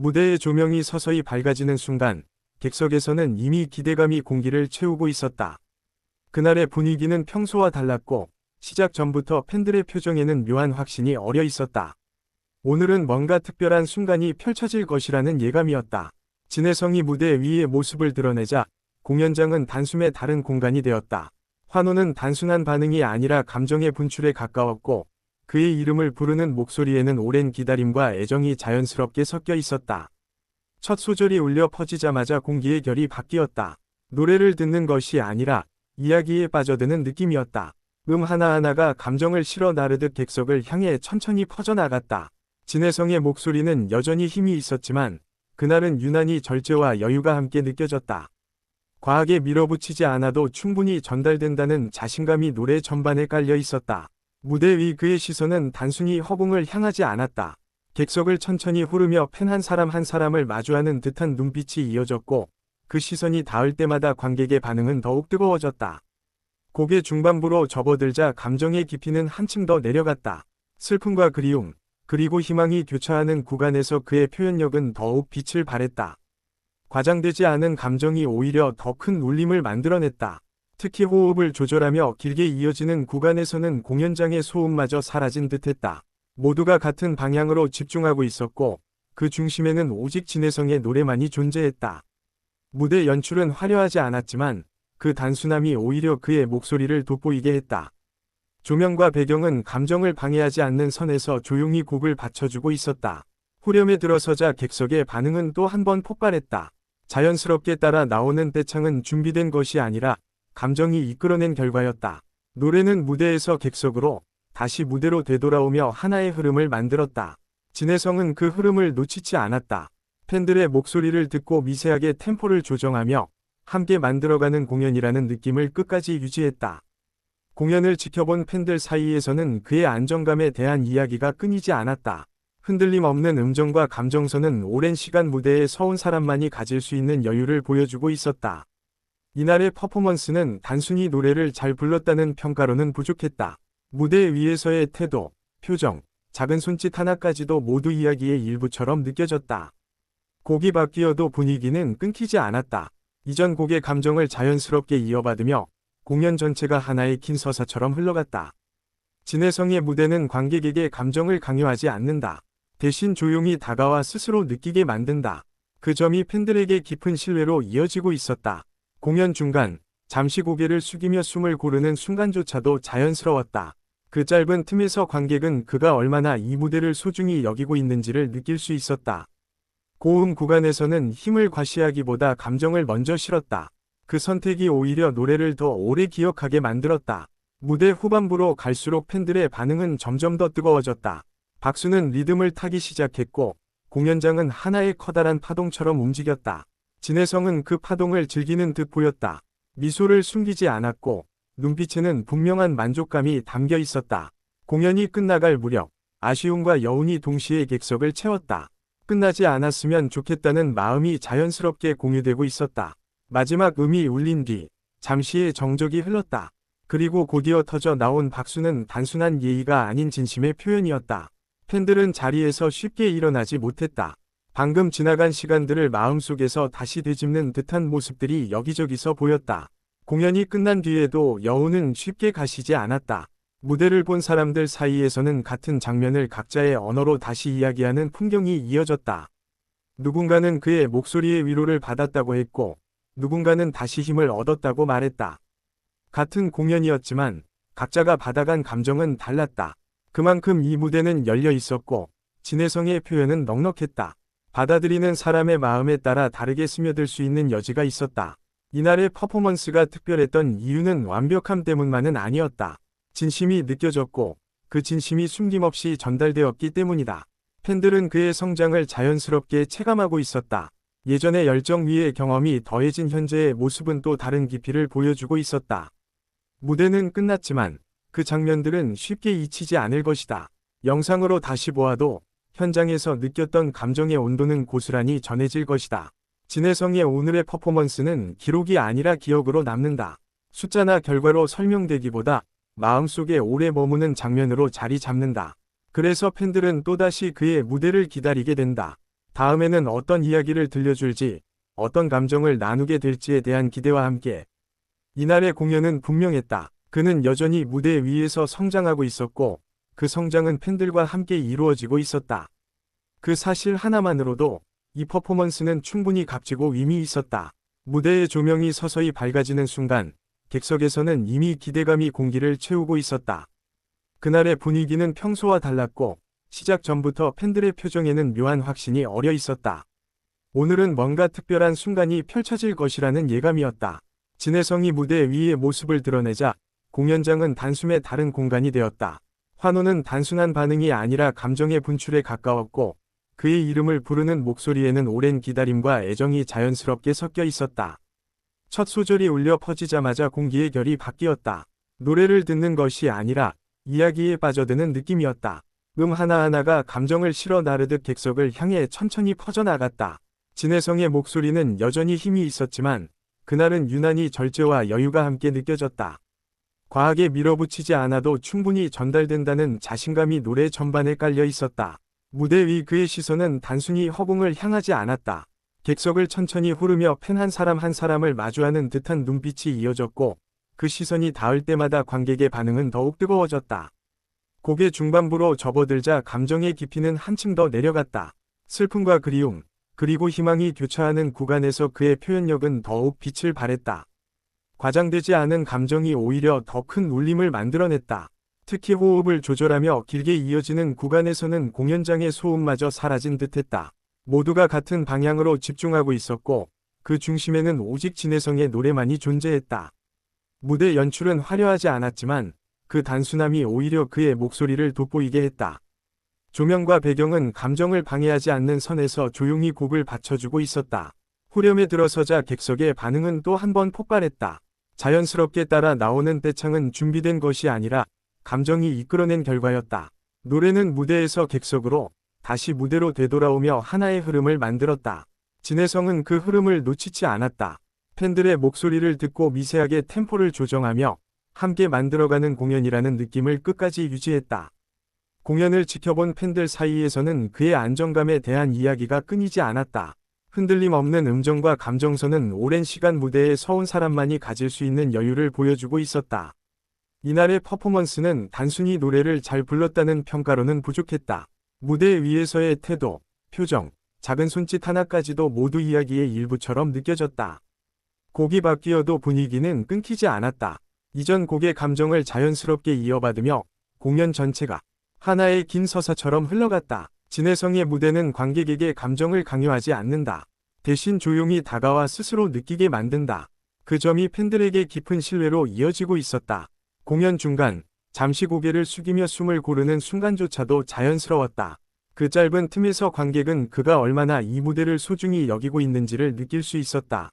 무대의 조명이 서서히 밝아지는 순간 객석에서는 이미 기대감이 공기를 채우고 있었다. 그날의 분위기는 평소와 달랐고 시작 전부터 팬들의 표정에는 묘한 확신이 어려 있었다. 오늘은 뭔가 특별한 순간이 펼쳐질 것이라는 예감이었다. 진혜성이 무대 위의 모습을 드러내자 공연장은 단숨에 다른 공간이 되었다. 환호는 단순한 반응이 아니라 감정의 분출에 가까웠고 그의 이름을 부르는 목소리에는 오랜 기다림과 애정이 자연스럽게 섞여 있었다. 첫 소절이 울려 퍼지자마자 공기의 결이 바뀌었다. 노래를 듣는 것이 아니라 이야기에 빠져드는 느낌이었다. 하나하나가 감정을 실어 나르듯 객석을 향해 천천히 퍼져나갔다. 진혜성의 목소리는 여전히 힘이 있었지만 그날은 유난히 절제와 여유가 함께 느껴졌다. 과하게 밀어붙이지 않아도 충분히 전달된다는 자신감이 노래 전반에 깔려 있었다. 무대 위 그의 시선은 단순히 허공을 향하지 않았다. 객석을 천천히 흐르며 팬 한 사람 한 사람을 마주하는 듯한 눈빛이 이어졌고 그 시선이 닿을 때마다 관객의 반응은 더욱 뜨거워졌다. 곡의 중반부로 접어들자 감정의 깊이는 한층 더 내려갔다. 슬픔과 그리움, 그리고 희망이 교차하는 구간에서 그의 표현력은 더욱 빛을 발했다. 과장되지 않은 감정이 오히려 더 큰 울림을 만들어냈다. 특히 호흡을 조절하며 길게 이어지는 구간에서는 공연장의 소음마저 사라진 듯했다. 모두가 같은 방향으로 집중하고 있었고 그 중심에는 오직 진혜성의 노래만이 존재했다. 무대 연출은 화려하지 않았지만 그 단순함이 오히려 그의 목소리를 돋보이게 했다. 조명과 배경은 감정을 방해하지 않는 선에서 조용히 곡을 받쳐주고 있었다. 후렴에 들어서자 객석의 반응은 또 한 번 폭발했다. 자연스럽게 따라 나오는 떼창은 준비된 것이 아니라 감정이 이끌어낸 결과였다. 노래는 무대에서 객석으로 다시 무대로 되돌아오며 하나의 흐름을 만들었다. 진혜성은 그 흐름을 놓치지 않았다. 팬들의 목소리를 듣고 미세하게 템포를 조정하며 함께 만들어가는 공연이라는 느낌을 끝까지 유지했다. 공연을 지켜본 팬들 사이에서는 그의 안정감에 대한 이야기가 끊이지 않았다. 흔들림 없는 음정과 감정선은 오랜 시간 무대에 서온 사람만이 가질 수 있는 여유를 보여주고 있었다. 이날의 퍼포먼스는 단순히 노래를 잘 불렀다는 평가로는 부족했다. 무대 위에서의 태도, 표정, 작은 손짓 하나까지도 모두 이야기의 일부처럼 느껴졌다. 곡이 바뀌어도 분위기는 끊기지 않았다. 이전 곡의 감정을 자연스럽게 이어받으며 공연 전체가 하나의 긴 서사처럼 흘러갔다. 진혜성의 무대는 관객에게 감정을 강요하지 않는다. 대신 조용히 다가와 스스로 느끼게 만든다. 그 점이 팬들에게 깊은 신뢰로 이어지고 있었다. 공연 중간, 잠시 고개를 숙이며 숨을 고르는 순간조차도 자연스러웠다. 그 짧은 틈에서 관객은 그가 얼마나 이 무대를 소중히 여기고 있는지를 느낄 수 있었다. 고음 구간에서는 힘을 과시하기보다 감정을 먼저 실었다. 그 선택이 오히려 노래를 더 오래 기억하게 만들었다. 무대 후반부로 갈수록 팬들의 반응은 점점 더 뜨거워졌다. 박수는 리듬을 타기 시작했고 공연장은 하나의 커다란 파동처럼 움직였다. 진혜성은 그 파동을 즐기는 듯 보였다. 미소를 숨기지 않았고 눈빛에는 분명한 만족감이 담겨 있었다. 공연이 끝나갈 무렵 아쉬움과 여운이 동시에 객석을 채웠다. 끝나지 않았으면 좋겠다는 마음이 자연스럽게 공유되고 있었다. 마지막 음이 울린 뒤 잠시의 정적이 흘렀다. 그리고 곧이어 터져 나온 박수는 단순한 예의가 아닌 진심의 표현이었다. 팬들은 자리에서 쉽게 일어나지 못했다. 방금 지나간 시간들을 마음속에서 다시 되짚는 듯한 모습들이 여기저기서 보였다. 공연이 끝난 뒤에도 여운은 쉽게 가시지 않았다. 무대를 본 사람들 사이에서는 같은 장면을 각자의 언어로 다시 이야기하는 풍경이 이어졌다. 누군가는 그의 목소리의 위로를 받았다고 했고, 누군가는 다시 힘을 얻었다고 말했다. 같은 공연이었지만 각자가 받아간 감정은 달랐다. 그만큼 이 무대는 열려 있었고 진혜성의 표현은 넉넉했다. 받아들이는 사람의 마음에 따라 다르게 스며들 수 있는 여지가 있었다. 이날의 퍼포먼스가 특별했던 이유는 완벽함 때문만은 아니었다. 진심이 느껴졌고 그 진심이 숨김없이 전달되었기 때문이다. 팬들은 그의 성장을 자연스럽게 체감하고 있었다. 예전의 열정 위에 경험이 더해진 현재의 모습은 또 다른 깊이를 보여주고 있었다. 무대는 끝났지만 그 장면들은 쉽게 잊히지 않을 것이다. 영상으로 다시 보아도 현장에서 느꼈던 감정의 온도는 고스란히 전해질 것이다. 진혜성의 오늘의 퍼포먼스는 기록이 아니라 기억으로 남는다. 숫자나 결과로 설명되기보다 마음속에 오래 머무는 장면으로 자리 잡는다. 그래서 팬들은 또다시 그의 무대를 기다리게 된다. 다음에는 어떤 이야기를 들려줄지, 어떤 감정을 나누게 될지에 대한 기대와 함께 이날의 공연은 분명했다. 그는 여전히 무대 위에서 성장하고 있었고, 그 성장은 팬들과 함께 이루어지고 있었다. 그 사실 하나만으로도 이 퍼포먼스는 충분히 값지고 의미 있었다. 무대의 조명이 서서히 밝아지는 순간, 객석에서는 이미 기대감이 공기를 채우고 있었다. 그날의 분위기는 평소와 달랐고, 시작 전부터 팬들의 표정에는 묘한 확신이 어려 있었다. 오늘은 뭔가 특별한 순간이 펼쳐질 것이라는 예감이었다. 진혜성이 무대 위의 모습을 드러내자 공연장은 단숨에 다른 공간이 되었다. 환호는 단순한 반응이 아니라 감정의 분출에 가까웠고, 그의 이름을 부르는 목소리에는 오랜 기다림과 애정이 자연스럽게 섞여 있었다. 첫 소절이 울려 퍼지자마자 공기의 결이 바뀌었다. 노래를 듣는 것이 아니라 이야기에 빠져드는 느낌이었다. 하나하나가 감정을 실어 나르듯 객석을 향해 천천히 퍼져나갔다. 진혜성의 목소리는 여전히 힘이 있었지만 그날은 유난히 절제와 여유가 함께 느껴졌다. 과하게 밀어붙이지 않아도 충분히 전달된다는 자신감이 노래 전반에 깔려 있었다. 무대 위 그의 시선은 단순히 허공을 향하지 않았다. 객석을 천천히 흐르며 팬 한 사람 한 사람을 마주하는 듯한 눈빛이 이어졌고, 그 시선이 닿을 때마다 관객의 반응은 더욱 뜨거워졌다. 곡의 중반부로 접어들자 감정의 깊이는 한층 더 내려갔다. 슬픔과 그리움, 그리고 희망이 교차하는 구간에서 그의 표현력은 더욱 빛을 발했다. 과장되지 않은 감정이 오히려 더 큰 울림을 만들어냈다. 특히 호흡을 조절하며 길게 이어지는 구간에서는 공연장의 소음마저 사라진 듯했다. 모두가 같은 방향으로 집중하고 있었고, 그 중심에는 오직 진혜성의 노래만이 존재했다. 무대 연출은 화려하지 않았지만 그 단순함이 오히려 그의 목소리를 돋보이게 했다. 조명과 배경은 감정을 방해하지 않는 선에서 조용히 곡을 받쳐주고 있었다. 후렴에 들어서자 객석의 반응은 또 한 번 폭발했다. 자연스럽게 따라 나오는 떼창은 준비된 것이 아니라 감정이 이끌어낸 결과였다. 노래는 무대에서 객석으로, 다시 무대로 되돌아오며 하나의 흐름을 만들었다. 진혜성은 그 흐름을 놓치지 않았다. 팬들의 목소리를 듣고 미세하게 템포를 조정하며 함께 만들어가는 공연이라는 느낌을 끝까지 유지했다. 공연을 지켜본 팬들 사이에서는 그의 안정감에 대한 이야기가 끊이지 않았다. 흔들림 없는 음정과 감정선은 오랜 시간 무대에 서온 사람만이 가질 수 있는 여유를 보여주고 있었다. 이날의 퍼포먼스는 단순히 노래를 잘 불렀다는 평가로는 부족했다. 무대 위에서의 태도, 표정, 작은 손짓 하나까지도 모두 이야기의 일부처럼 느껴졌다. 곡이 바뀌어도 분위기는 끊기지 않았다. 이전 곡의 감정을 자연스럽게 이어받으며 공연 전체가 하나의 긴 서사처럼 흘러갔다. 진혜성의 무대는 관객에게 감정을 강요하지 않는다. 대신 조용히 다가와 스스로 느끼게 만든다. 그 점이 팬들에게 깊은 신뢰로 이어지고 있었다. 공연 중간, 잠시 고개를 숙이며 숨을 고르는 순간조차도 자연스러웠다. 그 짧은 틈에서 관객은 그가 얼마나 이 무대를 소중히 여기고 있는지를 느낄 수 있었다.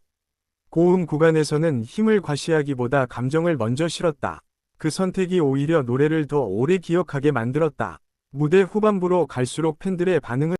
고음 구간에서는 힘을 과시하기보다 감정을 먼저 실었다. 그 선택이 오히려 노래를 더 오래 기억하게 만들었다. 무대 후반부로 갈수록 팬들의 반응은